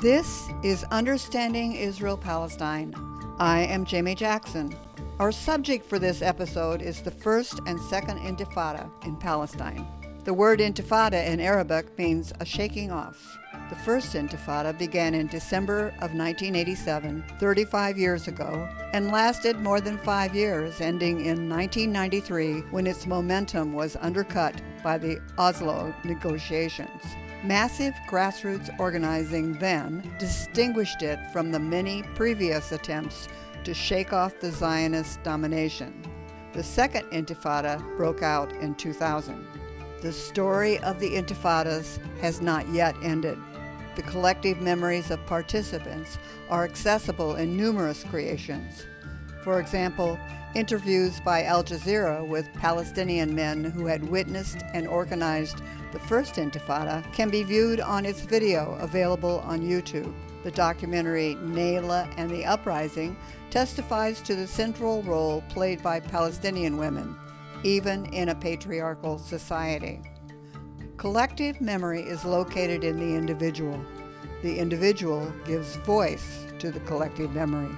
This is Understanding Israel-Palestine. I am Jamie Jackson. Our subject for this episode is the First and Second Intifada in Palestine. The word Intifada in Arabic means a shaking off. The First Intifada began in December of 1987, 35 years ago, and lasted more than 5 years, ending in 1993 when its momentum was undercut by the Oslo negotiations. Massive grassroots organizing then distinguished it from the many previous attempts to shake off the Zionist domination. The Second Intifada broke out in 2000. The story of the Intifadas has not yet ended. The collective memories of participants are accessible in numerous creations. For example, interviews by Al Jazeera with Palestinian men who had witnessed and organized the First Intifada can be viewed on its video available on YouTube. The documentary Nayla and the Uprising testifies to the central role played by Palestinian women, even in a patriarchal society. Collective memory is located in the individual. The individual gives voice to the collective memory.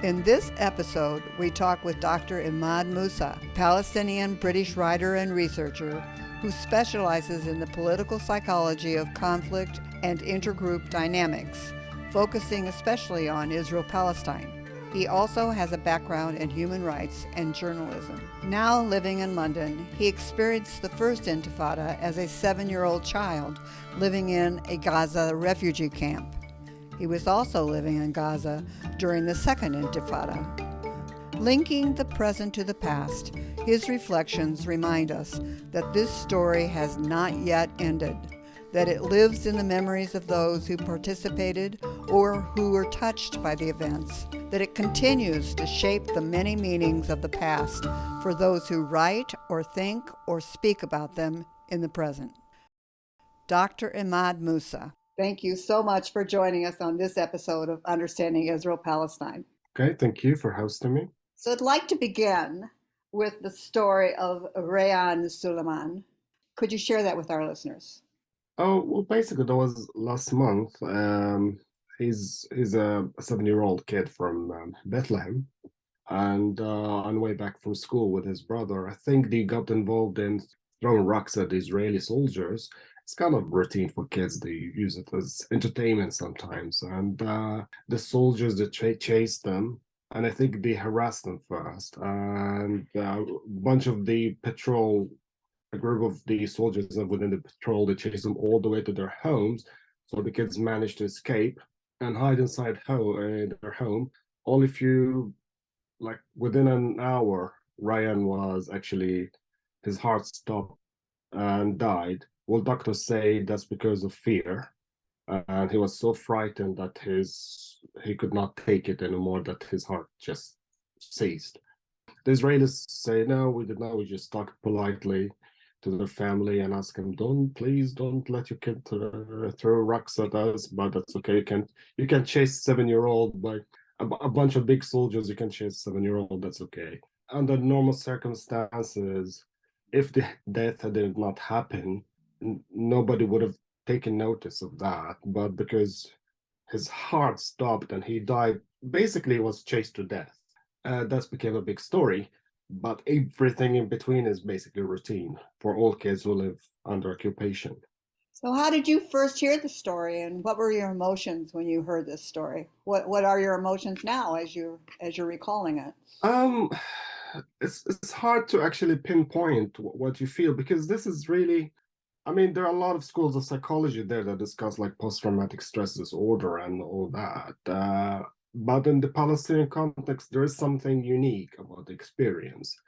In this episode, we talk with Dr. Emad Moussa, Palestinian British writer and researcher who specializes in the political psychology of conflict and intergroup dynamics, focusing especially on Israel-Palestine. He also has a background in human rights and journalism. Now living in London, he experienced the First Intifada as a 7-year-old child living in a Gaza refugee camp. He was also living in Gaza during the Second Intifada. Linking the present to the past, his reflections remind us that this story has not yet ended, that it lives in the memories of those who participated or who were touched by the events, that it continues to shape the many meanings of the past for those who write or think or speak about them in the present. Dr. Emad Moussa, thank you so much for joining us on this episode of Understanding Israel-Palestine. Okay, thank you for hosting me. So I'd like to begin with the story of Rayan Suleiman. Could you share that with our listeners? Oh, well, basically, that was last month. He's a 7-year-old kid from Bethlehem, and on the way back from school with his brother, I think they got involved in throwing rocks at Israeli soldiers. It's kind of routine for kids. They use it as entertainment sometimes, and the soldiers that chased them. And I think they harassed them first, and a bunch of the patrol, a group of the soldiers within the patrol, they chased them all the way to their homes. So the kids managed to escape and hide inside their home. Only few, like within an hour, Ryan was actually, his heart stopped and died. Well, doctors say that's because of fear. And he was so frightened that he could not take it anymore, that his heart just ceased. The Israelis say, no, we did not. We just talked politely to the family and asked him, please don't let your kid throw rocks at us, but that's okay. You can chase 7-year-old by a bunch of big soldiers. You can chase 7-year-old. That's okay. Under normal circumstances, if the death did not happen, nobody would have taken notice of that. But because his heart stopped and he died, basically was chased to death. That became a big story, but everything in between is basically routine for all kids who live under occupation. So how did you first hear the story, and what were your emotions when you heard this story? What are your emotions now as you're recalling it? It's hard to actually pinpoint what you feel, because this is really, I mean, there are a lot of schools of psychology there that discuss like post-traumatic stress disorder and all that. But in the Palestinian context, there is something unique about the experience,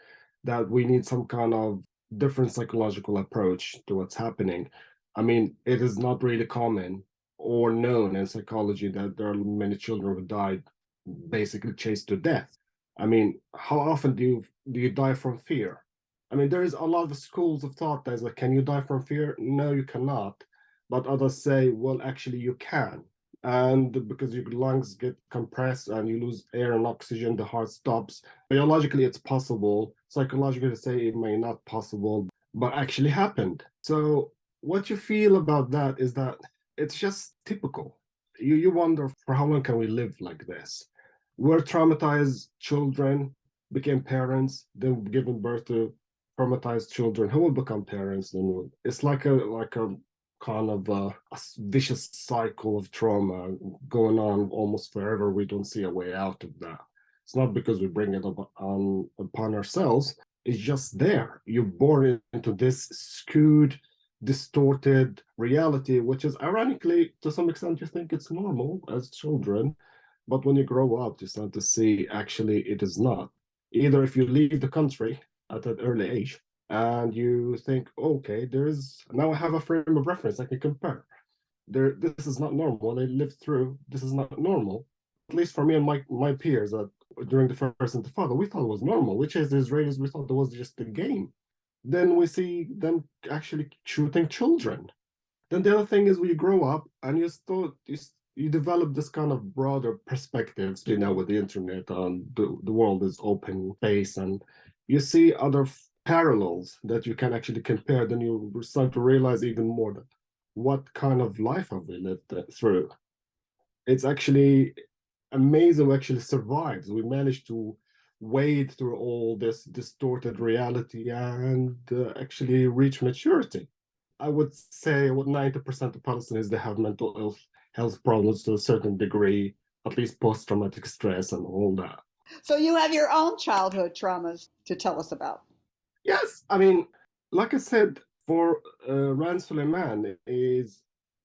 that we need some kind of different psychological approach to what's happening. I mean, it is not really common or known in psychology that there are many children who died basically chased to death. I mean, how often do you die from fear? I mean, there is a lot of schools of thought that's like, can you die from fear? No, you cannot. But others say, well, actually, you can. And because your lungs get compressed and you lose air and oxygen, the heart stops. Biologically, it's possible. Psychologically, they say it may not possible, but actually happened. So what you feel about that is that it's just typical. you wonder for how long can we live like this? We're traumatized children, became parents, then giving birth to traumatized children who will become parents. Then it's like a kind of a vicious cycle of trauma going on almost forever. We don't see a way out of that. It's not because we bring it upon ourselves. It's just there. You're born into this skewed, distorted reality, which is ironically, to some extent, you think it's normal as children. But when you grow up, you start to see actually it is not. Either if you leave the country at an early age and you think, okay, there is now I have a frame of reference I can compare. This is not normal. I lived through this is not normal. At least for me and my peers that during the first intifada, we thought it was normal, which is the Israelis, we thought it was just a game. Then we see them actually shooting children. Then the other thing is we grow up and you develop this kind of broader perspectives, with the internet and the world is open space and you see other parallels that you can actually compare. Then you start to realize even more that what kind of life have we lived through. It's actually amazing who actually survives. We managed to wade through all this distorted reality and actually reach maturity. I would say what 90% of Palestinians they have mental health problems to a certain degree, at least post-traumatic stress and all that. So you have your own childhood traumas to tell us about. Yes, I mean, like I said, for Ran Suleiman is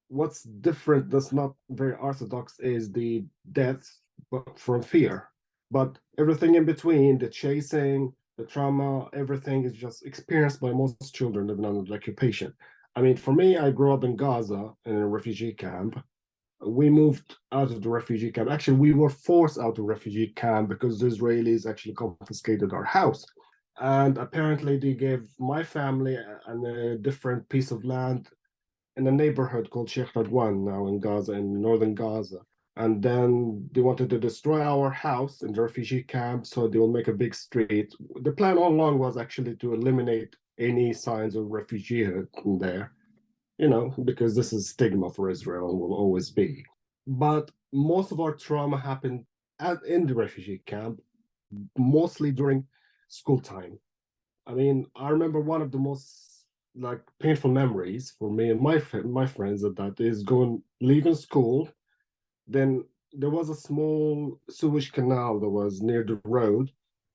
what's different. That's not very orthodox. Is the death, but from fear. But everything in between, the chasing, the trauma, everything is just experienced by most children living under the occupation. I mean, for me, I grew up in Gaza in a refugee camp. We moved out of the refugee camp. Actually, we were forced out of refugee camp because the Israelis actually confiscated our house. And apparently, they gave my family a different piece of land in a neighborhood called Sheikh Radwan now in Gaza, in northern Gaza. And then they wanted to destroy our house in the refugee camp, so they will make a big street. The plan all along was actually to eliminate any signs of refugee in there, because this is stigma for Israel and will always be. But most of our trauma happened in the refugee camp, mostly during school time. I mean, I remember one of the most like painful memories for me and my friends at that is leaving school. Then there was a small sewage canal that was near the road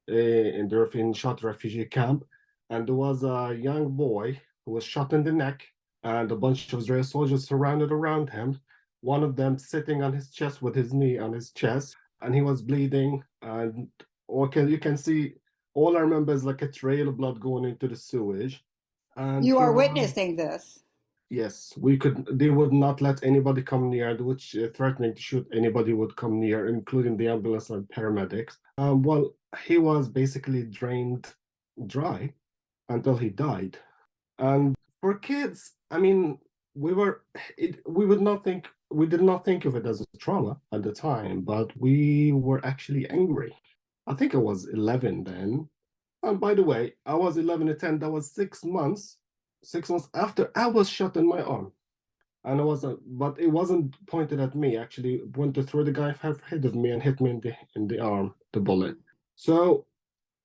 in the shot refugee camp, and there was a young boy who was shot in the neck, and a bunch of Israeli soldiers surrounded around him. One of them sitting on his chest with his knee on his chest, and he was bleeding. And you can see all I remember is like a trail of blood going into the sewage. And You are for witnessing this. Yes, they would not let anybody come near, which threatening to shoot anybody would come near, including the ambulance and paramedics. Well, he was basically drained dry until he died. And for kids, I mean, we did not think of it as a trauma at the time, but we were actually angry. I think I was 11 then. And by the way, I was 11 to 10. That was 6 months. 6 months after I was shot in my arm. And but it wasn't pointed at me. Actually, it went through the guy ahead of me and hit me in the arm, the bullet. So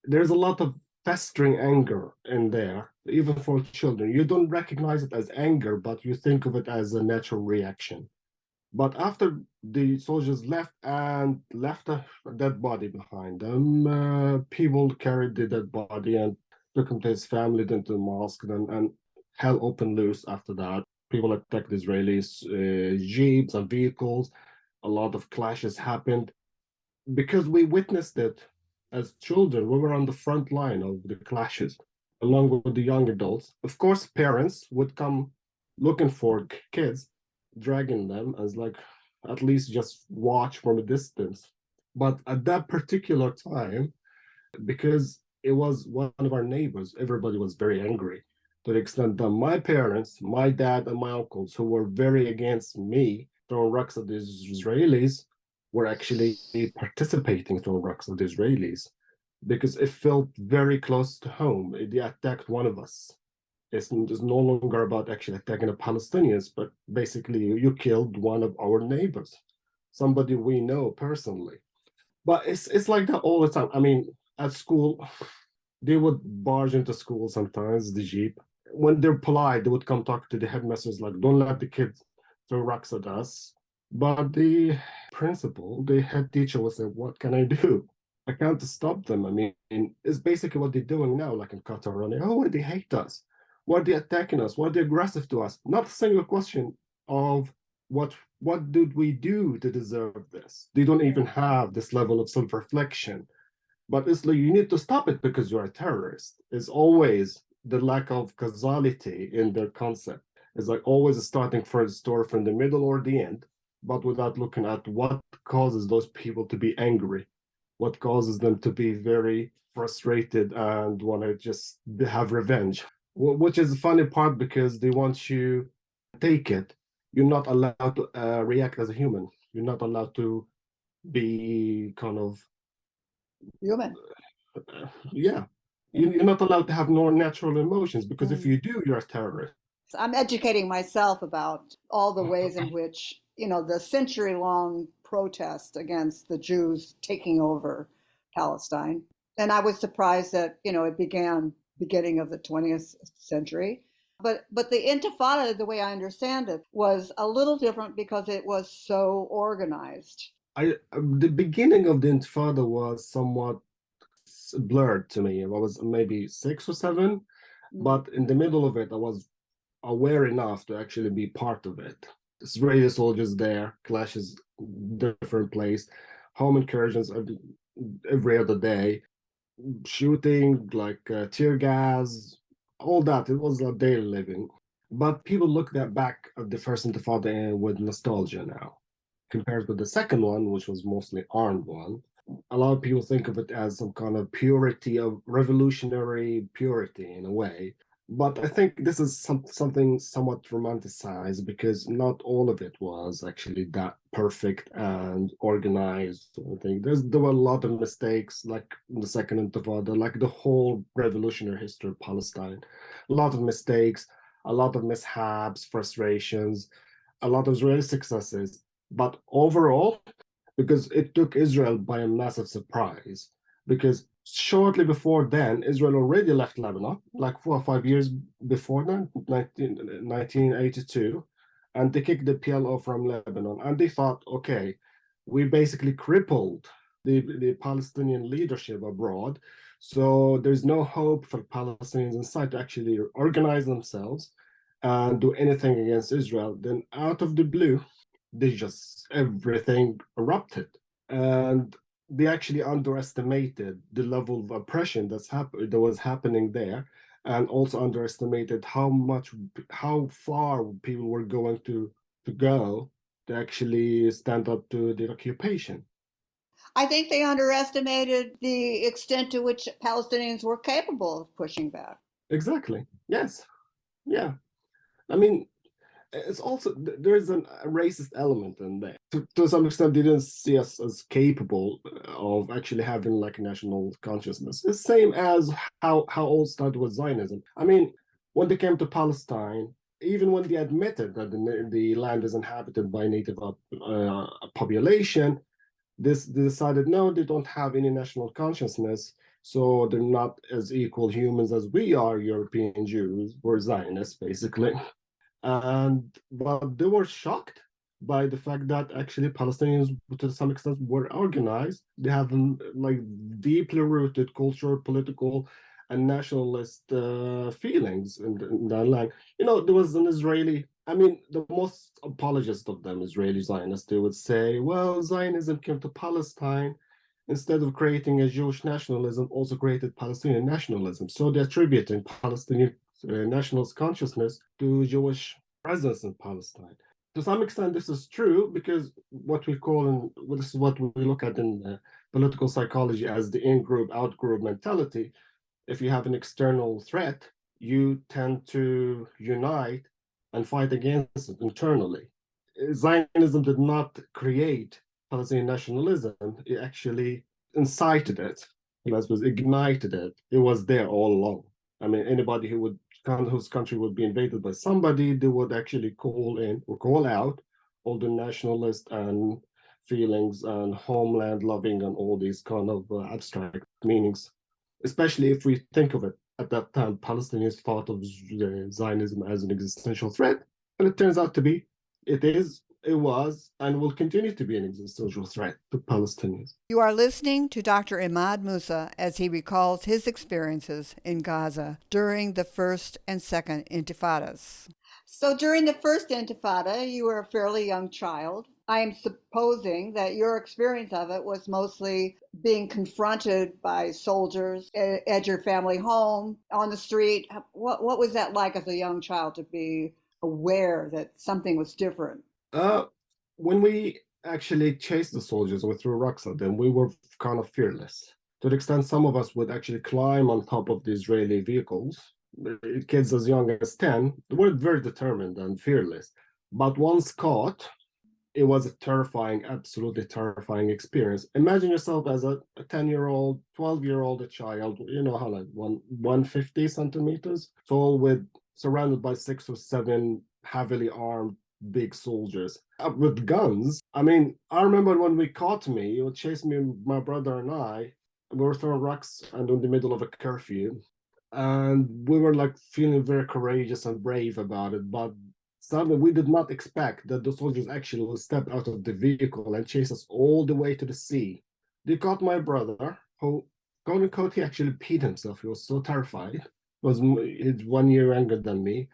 there's a lot of festering anger in there, even for children. You don't recognize it as anger, but you think of it as a natural reaction. But after the soldiers left and left a dead body behind them, people carried the dead body and took him to his family, then to the mosque, and hell opened loose after that. People attacked Israelis, jeeps and vehicles. A lot of clashes happened because we witnessed it as children. We were on the front line of the clashes along with the young adults. Of course, parents would come looking for kids, dragging them as like at least just watch from a distance. But at that particular time, because it was one of our neighbors, everybody was very angry to the extent that my parents, my dad, and my uncles, who were very against me throwing rocks at the Israelis, were actually participating throwing rocks at the Israelis because it felt very close to home. They attacked one of us. It's no longer about actually attacking the Palestinians, but basically you killed one of our neighbors, somebody we know personally. But it's like that all the time. I mean, at school, they would barge into school sometimes, the Jeep. When they're polite, they would come talk to the headmasters, like, don't let the kids throw rocks at us. But the principal, the head teacher would say, what can I do? I can't stop them. I mean, it's basically what they're doing now, like in Qatar. Oh, they hate us. Why are they attacking us? Why are they aggressive to us? Not a single question of what did we do to deserve this? They don't even have this level of self-reflection. But it's like you need to stop it because you're a terrorist. It's always the lack of causality in their concept. It's like always starting from the story from the middle or the end, but without looking at what causes those people to be angry, what causes them to be very frustrated and want to just have revenge. Which is the funny part because they want you to take it. You're not allowed to react as a human. You're not allowed to be kind of Human. yeah. You're not allowed to have no natural emotions because if Mm. you do, you're a terrorist. I'm educating myself about all the ways in which, the century long protest against the Jews taking over Palestine. And I was surprised that, it began beginning of the 20th century. But the Intifada, the way I understand it, was a little different because it was so organized. The beginning of the Intifada was somewhat blurred to me. I was maybe 6 or 7, Mm. but in the middle of it, I was aware enough to actually be part of it. Israeli soldiers there, clashes, different place, home incursions every other day, shooting, like tear gas, all that. It was a daily living. But people look back at the first Intifada with nostalgia now, compared with the second one, which was mostly armed one. A lot of people think of it as some kind of purity of revolutionary purity in a way. But I think this is something somewhat romanticized because not all of it was actually that perfect and organized. I think there were a lot of mistakes, like in the Second Intifada, like the whole revolutionary history of Palestine. A lot of mistakes, a lot of mishaps, frustrations, a lot of Israeli successes. But overall, because it took Israel by a massive surprise, because shortly before then, Israel already left Lebanon, like 4 or 5 years before then, 1982, and they kicked the PLO from Lebanon. And they thought, okay, we basically crippled the Palestinian leadership abroad. So there's no hope for Palestinians inside to actually organize themselves and do anything against Israel. Then out of the blue, they just everything erupted. And they actually underestimated the level of oppression that was happening there, and also underestimated how far people were going to go to actually stand up to the occupation. I think they underestimated the extent to which Palestinians were capable of pushing back. Exactly. Yes. Yeah. I mean, it's also there is a racist element in there. To some extent, they didn't see us as capable of actually having like national consciousness. It's the same as how old started with Zionism. I mean, when they came to Palestine, even when they admitted that the land is inhabited by native population, they decided no, they don't have any national consciousness, so they're not as equal humans as we are, European Jews. We're Zionists, basically. And but they were shocked by the fact that actually Palestinians, to some extent, were organized. They have like deeply rooted cultural, political, and nationalist feelings in that land. There was an Israeli. I mean, the most apologist of them, Israeli Zionists, they would say, "Well, Zionism came to Palestine." Instead of creating a Jewish nationalism, also created Palestinian nationalism. So they're attributing Palestinian nationalist consciousness to Jewish presence in Palestine. To some extent, this is true because what we call, and this is what we look at in political psychology as the in-group, out-group mentality. If you have an external threat, you tend to unite and fight against it internally. Zionism did not create Palestinian nationalism, it actually incited it, ignited it. It was there all along. I mean, anybody who would whose country would be invaded by somebody, they would actually call in or call out all the nationalist and feelings and homeland loving and all these kind of abstract meanings. Especially if we think of it at that time, Palestinians thought of Zionism as an existential threat, and it turns out to be, it is, it was, and will continue to be an existential threat to Palestinians. You are listening to Dr. Emad Moussa as he recalls his experiences in Gaza during the first and second intifadas. So during the first intifada, you were a fairly young child. I am supposing that your experience of it was mostly being confronted by soldiers at your family home, on the street. What was that like as a young child to be aware that something was different? When we actually chased the soldiers or threw rocks at them, we were kind of fearless. To the extent some of us would actually climb on top of the Israeli vehicles. Kids as young as 10 were very determined and fearless. But once caught, it was a terrifying, absolutely terrifying experience. Imagine yourself as a 10-year-old, 12-year-old, a child, you know how like 150 centimeters tall, with surrounded by 6 or 7 heavily armed big soldiers with guns. I mean, I remember when we caught me, it would chase me, my brother and I. We were throwing rocks and in the middle of a curfew. And we were like feeling very courageous and brave about it. But suddenly we did not expect that the soldiers actually will step out of the vehicle and chase us all the way to the sea. They caught my brother, who, quote unquote, he actually peed himself. He was so terrified. He's 1 year younger than me.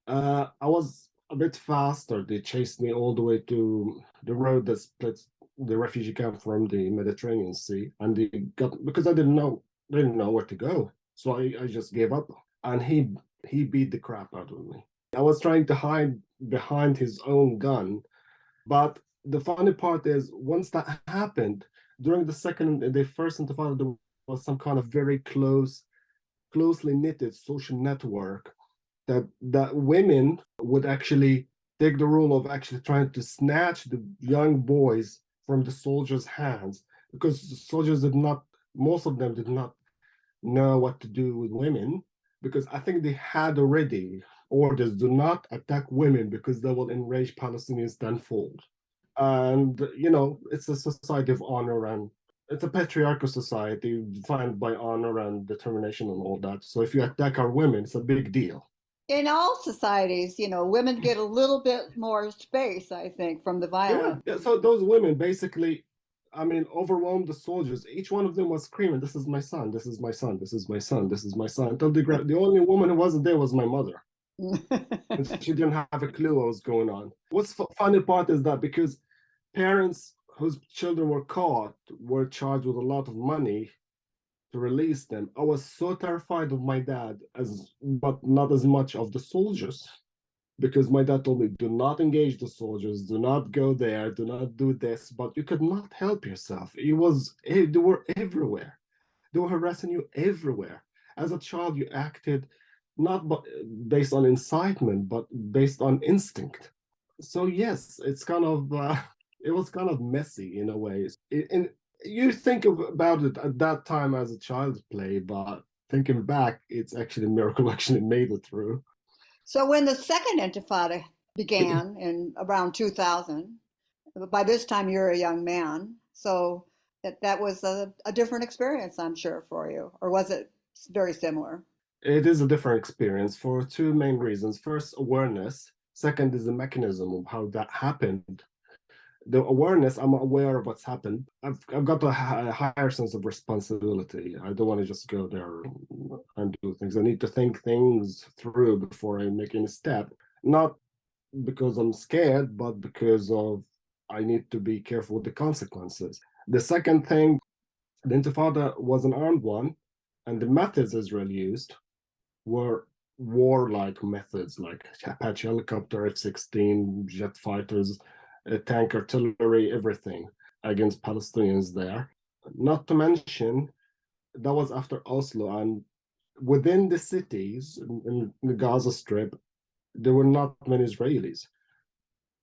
I was a bit faster. They chased me all the way to the road that splits the refugee camp from the Mediterranean Sea, and they got, because I didn't know where to go, so I just gave up. And he beat the crap out of me. I was trying to hide behind his own gun, but the funny part is, once that happened, during the first intifada, there was some kind of very closely knitted social network that women would actually take the role of actually trying to snatch the young boys from the soldiers' hands, because the soldiers most of them did not know what to do with women, because I think they had already orders: do not attack women because they will enrage Palestinians tenfold. And it's a society of honor, and it's a patriarchal society defined by honor and determination and all that. So if you attack our women, it's a big deal. In all societies, women get a little bit more space, I think, from the violence. Yeah. So those women basically, I mean, overwhelmed the soldiers. Each one of them was screaming, "This is my son! This is my son! This is my son! This is my son!" Until the only woman who wasn't there was my mother. And she didn't have a clue what was going on. What's funny part is that because parents whose children were caught were charged with a lot of money to release them, I was so terrified of my dad, but not as much of the soldiers, because my dad told me, do not engage the soldiers, do not go there, do not do this, but you could not help yourself. They were everywhere. They were harassing you everywhere. As a child, you acted not based on incitement, but based on instinct. So yes, it's kind of it was kind of messy in a way. And you think about it at that time as a child's play, but thinking back, it's actually a miracle actually made it through. So when the second intifada began in around 2000, by this time you're a young man, so that was a different experience, I'm sure, for you. Or was it very similar? It is a different experience for two main reasons. First, awareness. Second is the mechanism of how that happened. The awareness, I'm aware of what's happened. I've got a higher sense of responsibility. I don't want to just go there and do things. I need to think things through before I make any step. Not because I'm scared, but because of I need to be careful with the consequences. The second thing, the Intifada was an armed one, and the methods Israel used were warlike methods, like Apache helicopter, F-16, jet fighters, tank artillery, everything against Palestinians there. Not to mention, that was after Oslo, and within the cities in the Gaza Strip, there were not many Israelis.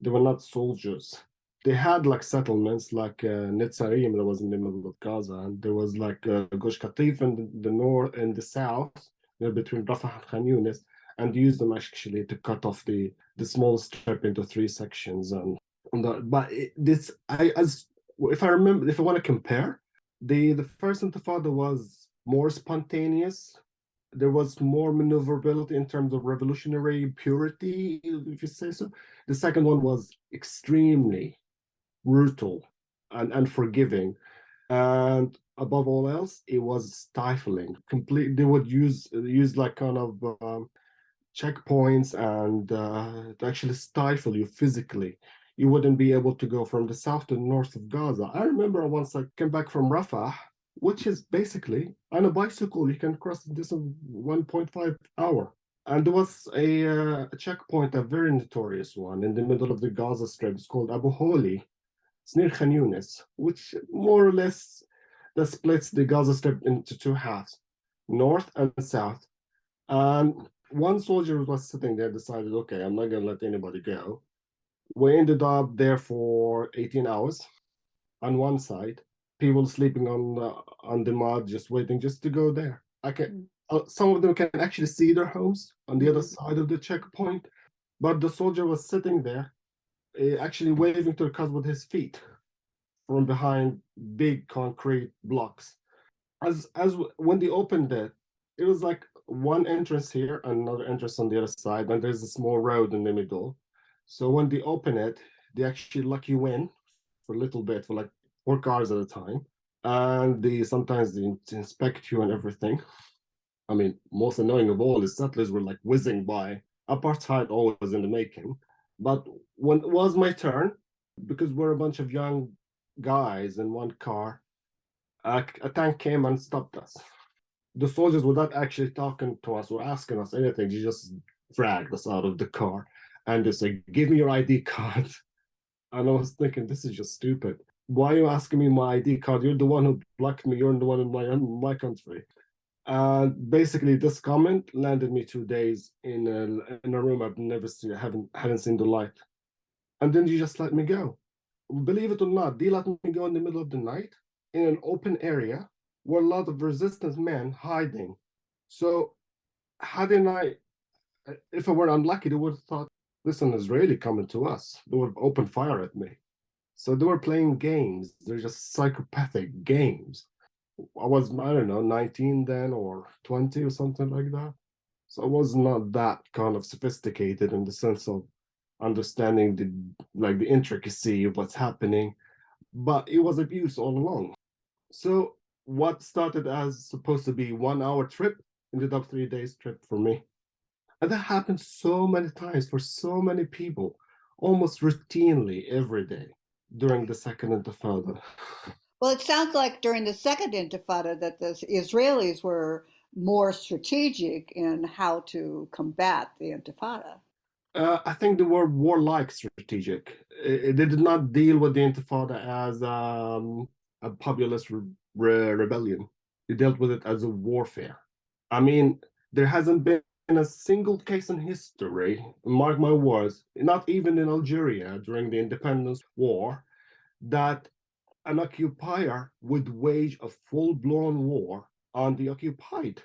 They were not soldiers. They had like settlements like Netzarim that was in the middle of Gaza, and there was like Gush Katif in the north and the south, between Rafah and Khan Yunis, and use them actually to cut off the small strip into three sections. But this, if I remember, if I want to compare, the first Intifada was more spontaneous. There was more maneuverability in terms of revolutionary purity, if you say so. The second one was extremely brutal and unforgiving. And above all else, it was stifling. Complete. They would use like kind of checkpoints and to actually stifle you physically. You wouldn't be able to go from the south to the north of Gaza. I remember once I came back from Rafah, which is basically on a bicycle, you can cross this in 1.5 hour. And there was a checkpoint, a very notorious one, in the middle of the Gaza Strip. It's called Abu Holi. It's near Khan Yunis, which more or less that splits the Gaza Strip into two halves, north and south. And one soldier was sitting there, decided, okay, I'm not going to let anybody go. We ended up there for 18 hours on one side, people sleeping on the mud, just waiting just to go there. Some of them can actually see their homes on the other side of the checkpoint, but the soldier was sitting there, actually waving to the cars with his feet from behind big concrete blocks. As when they opened it, it was like one entrance here and another entrance on the other side, and there's a small road in the middle. So when they open it, they actually lock you in for a little bit, for like 4 cars at a time, and sometimes they inspect you and everything. I mean, most annoying of all is settlers were like whizzing by. Apartheid always in the making. But when it was my turn, because we're a bunch of young guys in one car, a tank came and stopped us. The soldiers, without actually talking to us or asking us anything, they just dragged us out of the car and they said, "Give me your ID card." And I was thinking, this is just stupid. Why are you asking me my ID card? You're the one who blocked me. You're the one in my country. And basically, this comment landed me 2 days in a room I've never seen, hadn't seen the light. And then you just let me go. Believe it or not, they let me go in the middle of the night in an open area where a lot of resistance men hiding. So hadn't I, if I were unlucky, they would have thought this an Israeli coming to us. They would have opened fire at me. So they were playing games. They're just psychopathic games. I was, I don't know, 19 then or 20 or something like that. So I was not that kind of sophisticated in the sense of understanding the intricacy of what's happening, but it was abuse all along. So what started as supposed to be 1 hour trip ended up 3 days trip for me. And that happened so many times for so many people, almost routinely every day during the second Intifada. Well, it sounds like during the second Intifada that the Israelis were more strategic in how to combat the Intifada. I think they were warlike strategic. They did not deal with the Intifada as a populist rebellion. They dealt with it as a warfare. I mean, there hasn't been a single case in history, mark my words, not even in Algeria during the independence war, that an occupier would wage a full-blown war on the occupied.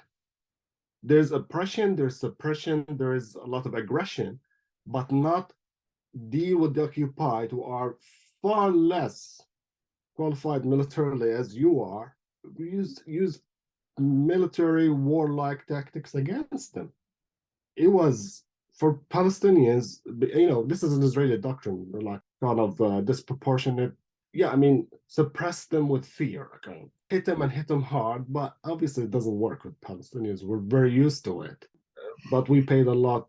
There's oppression, there's suppression, there is a lot of aggression, but not deal with the occupied who are far less qualified militarily as you are. Use military warlike tactics against them. It was for Palestinians, this is an Israeli doctrine, like kind of disproportionate. Yeah, I mean, suppress them with fear, kind of hit them and hit them hard, but obviously it doesn't work with Palestinians. We're very used to it, but we paid a lot.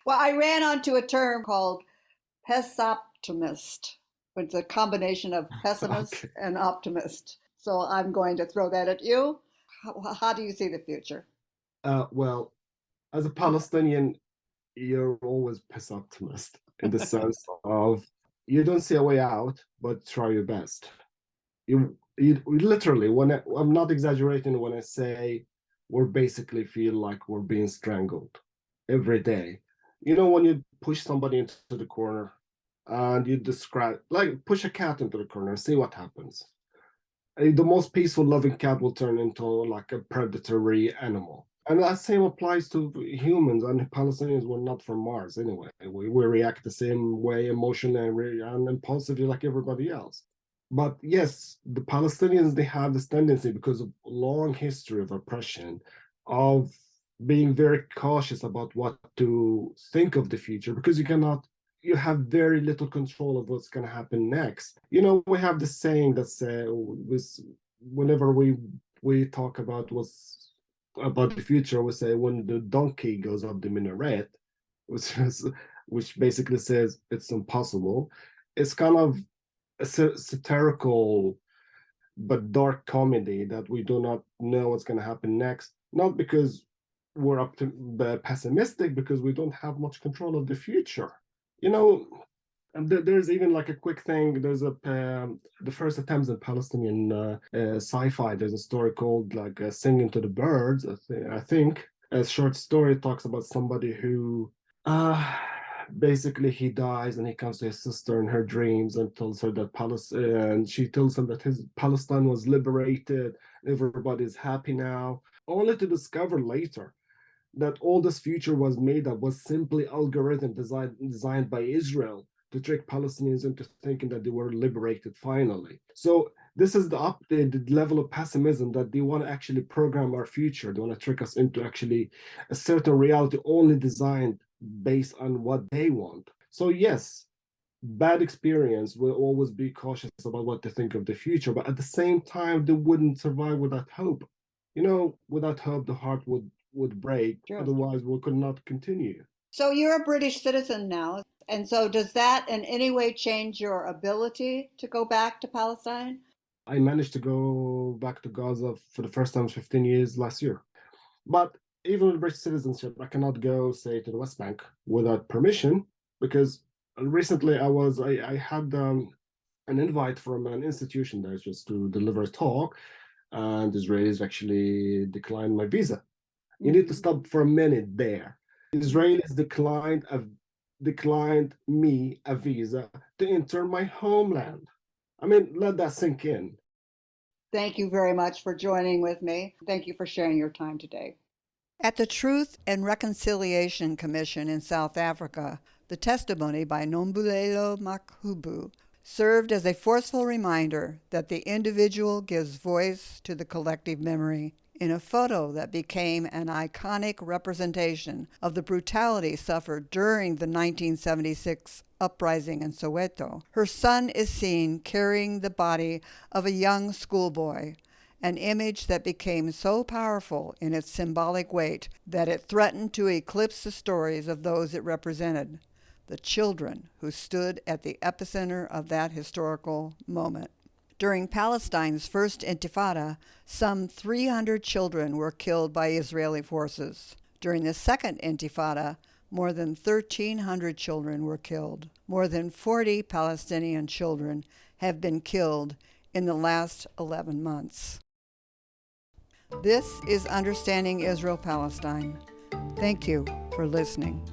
Well, I ran onto a term called pesoptimist. It's a combination of pessimist Okay. and optimist. So I'm going to throw that at you. How do you see the future? Well, as a Palestinian, you're always pessimist in the sense of you don't see a way out, but try your best. You literally, I'm not exaggerating when I say we basically feel like we're being strangled every day. When you push somebody into the corner and you describe, like, push a cat into the corner and see what happens. The most peaceful, loving cat will turn into like a predatory animal. And that same applies to humans, and Palestinians were not from Mars anyway. We react the same way emotionally and impulsively like everybody else. But yes, the Palestinians, they have this tendency because of long history of oppression, of being very cautious about what to think of the future, because you have very little control of what's going to happen next. We have the saying that whenever we talk about the future, we say when the donkey goes up the minaret, which basically says it's impossible. It's kind of a satirical but dark comedy that we do not know what's going to happen next. Not because we're pessimistic, because we don't have much control of the future. You know, and there's even like a quick thing. There's the first attempts in Palestinian sci-fi. There's a story called like "Singing to the Birds." I think a short story talks about somebody who uh, basically he dies and he comes to his sister in her dreams and tells her that and she tells him that his Palestine was liberated. Everybody's happy now, only to discover later that all this future was made up was simply algorithm designed by Israel to trick Palestinians into thinking that they were liberated finally. So this is the updated level of pessimism, that they want to actually program our future. They want to trick us into actually a certain reality only designed based on what they want. So yes, bad experience will always be cautious about what they think of the future, but at the same time, they wouldn't survive without hope. Without hope, the heart would break. Sure. Otherwise, we could not continue. So you're a British citizen now. And so does that in any way change your ability to go back to Palestine? I managed to go back to Gaza for the first time in 15 years last year. But even with British citizenship, I cannot go, say, to the West Bank without permission, because recently I had an invite from an institution there just to deliver a talk, and Israelis actually declined my visa. You need to stop for a minute there. Israelis declined me a visa to enter my homeland. I mean, let that sink in. Thank you very much for joining with me. Thank you for sharing your time today. At the Truth and Reconciliation Commission in South Africa, the testimony by Nombulelo Makhubu served as a forceful reminder that the individual gives voice to the collective memory. In a photo that became an iconic representation of the brutality suffered during the 1976 uprising in Soweto, her son is seen carrying the body of a young schoolboy, an image that became so powerful in its symbolic weight that it threatened to eclipse the stories of those it represented, the children who stood at the epicenter of that historical moment. During Palestine's first Intifada, some 300 children were killed by Israeli forces. During the second Intifada, more than 1,300 children were killed. More than 40 Palestinian children have been killed in the last 11 months. This is Understanding Israel-Palestine. Thank you for listening.